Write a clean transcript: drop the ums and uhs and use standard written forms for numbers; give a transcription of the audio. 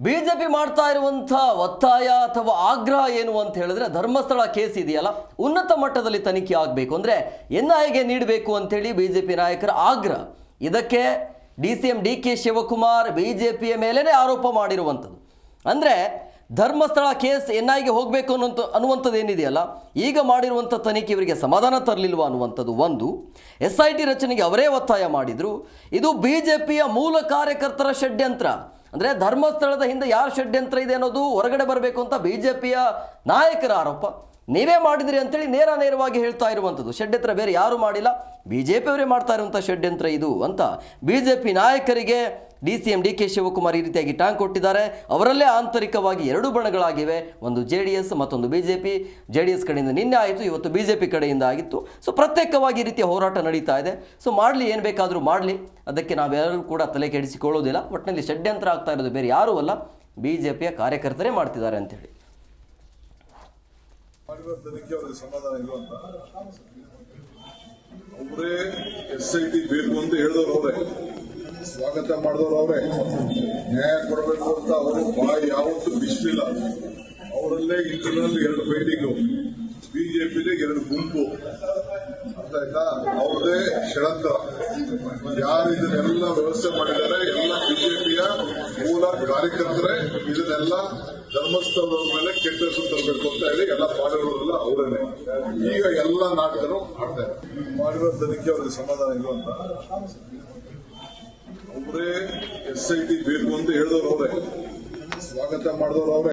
BJP ಮಾಡ್ತಾ ಇರುವಂಥ ಒತ್ತಾಯ ಅಥವಾ ಆಗ್ರಹ ಏನು ಅಂತ ಹೇಳಿದ್ರೆ ಧರ್ಮಸ್ಥಳ ಕೇಸ್ ಇದೆಯಲ್ಲ ಉನ್ನತ ಮಟ್ಟದಲ್ಲಿ ತನಿಖೆ ಆಗಬೇಕು ಅಂದರೆ ಎನ್ಐಎಗೆ ನೀಡಬೇಕು ಅಂತೇಳಿ ಬಿಜೆಪಿ ನಾಯಕರ ಆಗ್ರಹ. ಇದಕ್ಕೆ DCM DK ಶಿವಕುಮಾರ್ ಬಿಜೆಪಿಯ ಮೇಲೇ ಆರೋಪ ಮಾಡಿರುವಂಥದ್ದು. ಅಂದರೆ ಧರ್ಮಸ್ಥಳ ಕೇಸ್ ಎನ್ಐಎಗೆ ಹೋಗಬೇಕು ಅನ್ನುವಂಥದ್ದು ಏನಿದೆಯಲ್ಲ, ಈಗ ಮಾಡಿರುವಂಥ ತನಿಖೆ ಇವರಿಗೆ ಸಮಾಧಾನ ತರಲಿಲ್ವ ಅನ್ನುವಂಥದ್ದು ಒಂದು. SIT ರಚನೆಗೆ ಅವರೇ ಒತ್ತಾಯ ಮಾಡಿದರು. ಇದು ಬಿಜೆಪಿಯ ಮೂಲ ಕಾರ್ಯಕರ್ತರ ಷಡ್ಯಂತ್ರ. ಅಂದರೆ ಧರ್ಮಸ್ಥಳದ ಹಿಂದೆ ಯಾರು ಷಡ್ಯಂತ್ರ ಇದೆ ಅನ್ನೋದು ಹೊರಗಡೆ ಬರಬೇಕು ಅಂತ ಬಿಜೆಪಿಯ ನಾಯಕರ ಆರೋಪ. ನೀವೇ ಮಾಡಿದ್ರಿ ಅಂತೇಳಿ ನೇರವಾಗಿ ಹೇಳ್ತಾ ಇರುವಂಥದ್ದು. ಷಡ್ಯಂತ್ರ ಬೇರೆ ಯಾರು ಮಾಡಿಲ್ಲ, ಬಿಜೆಪಿಯವರೇ ಮಾಡ್ತಾ ಇರುವಂಥ ಷಡ್ಯಂತ್ರ ಇದು ಅಂತ ಬಿಜೆಪಿ ನಾಯಕರಿಗೆ DCM DK ಶಿವಕುಮಾರ್ ಈ ರೀತಿಯಾಗಿ ಟಾಂಗ್ ಕೊಟ್ಟಿದ್ದಾರೆ. ಅವರಲ್ಲೇ ಆಂತರಿಕವಾಗಿ ಎರಡು ಬಣಗಳಾಗಿವೆ, ಒಂದು JDS ಮತ್ತೊಂದು ಬಿಜೆಪಿ. JDS ಕಡೆಯಿಂದ ನಿನ್ನೆ ಆಯಿತು, ಇವತ್ತು ಬಿಜೆಪಿ ಕಡೆಯಿಂದ ಆಗಿತ್ತು. ಸೊ ಪ್ರತ್ಯೇಕವಾಗಿ ಈ ರೀತಿಯ ಹೋರಾಟ ನಡೀತಾ ಇದೆ. ಸೊ ಮಾಡಲಿ, ಏನು ಬೇಕಾದರೂ ಮಾಡಲಿ, ಅದಕ್ಕೆ ನಾವೆಲ್ಲರೂ ಕೂಡ ತಲೆ ಕೆಡಿಸಿಕೊಳ್ಳೋದಿಲ್ಲ. ಒಟ್ಟಿನಲ್ಲಿ ಷಡ್ಯಂತ್ರ ಆಗ್ತಾ ಇರೋದು ಬೇರೆ ಯಾರೂ ಅಲ್ಲ, ಬಿಜೆಪಿಯ ಕಾರ್ಯಕರ್ತರೇ ಮಾಡ್ತಿದ್ದಾರೆ ಅಂತೇಳಿ. ಸಮಾಧಾನ ಇರುವಂತ ಅವರೇ SIT ಬೇಕು ಅಂತ ಹೇಳಿದವರು ಅವರೇ, ಸ್ವಾಗತ ಮಾಡಿದವರು ಅವರೇ, ನ್ಯಾಯ ಕೊಡಬೇಕು ಅಂತ ಅವರು ಬಾಯಿ ಯಾವತ್ತೂ ಬಿಚ್ಚಲಿಲ್ಲ. ಅವರಲ್ಲೇ ಇಂಟರ್ನಲ್ ಎರಡು ಫೈಟಿಂಗು, ಬಿಜೆಪಿಲಿ ಎರಡು ಗುಂಪು, ಅರ್ಥ ಆಯ್ತಾ? ಅವ್ರದೇ ಷಡ್ಯಂತ್ರ. ಯಾರು ಇದನ್ನೆಲ್ಲ ವ್ಯವಸ್ಥೆ ಮಾಡಿದ್ದಾರೆ ಎಲ್ಲ ಬಿಜೆಪಿಯ ಮೂಲ ಕಾರ್ಯಕರ್ತರೇ. ಇದನ್ನೆಲ್ಲ ಧರ್ಮಸ್ಥಳದ ಮೇಲೆ ಕೆಟ್ಟ ಹೆಸರು ತರಬೇಕು ಅಂತ ಹೇಳಿ ಎಲ್ಲ ಮಾಡಿರೋರೆಲ್ಲ ಅವರೇನೆ. ಈಗ ಎಲ್ಲ ನಾಟಕರು ಆಡ್ತಾರೆ. ಮಾಡಿರೋ ತನಿಖೆ ಅವ್ರಿಗೆ ಸಮಾಧಾನ ಇರುವಂತ ಅವರೇ SIT ಬೇಕು ಅಂತ ಹೇಳಿದವರು ಅವರೇ, ಸ್ವಾಗತ ಮಾಡಿದವರು ಅವರೇ.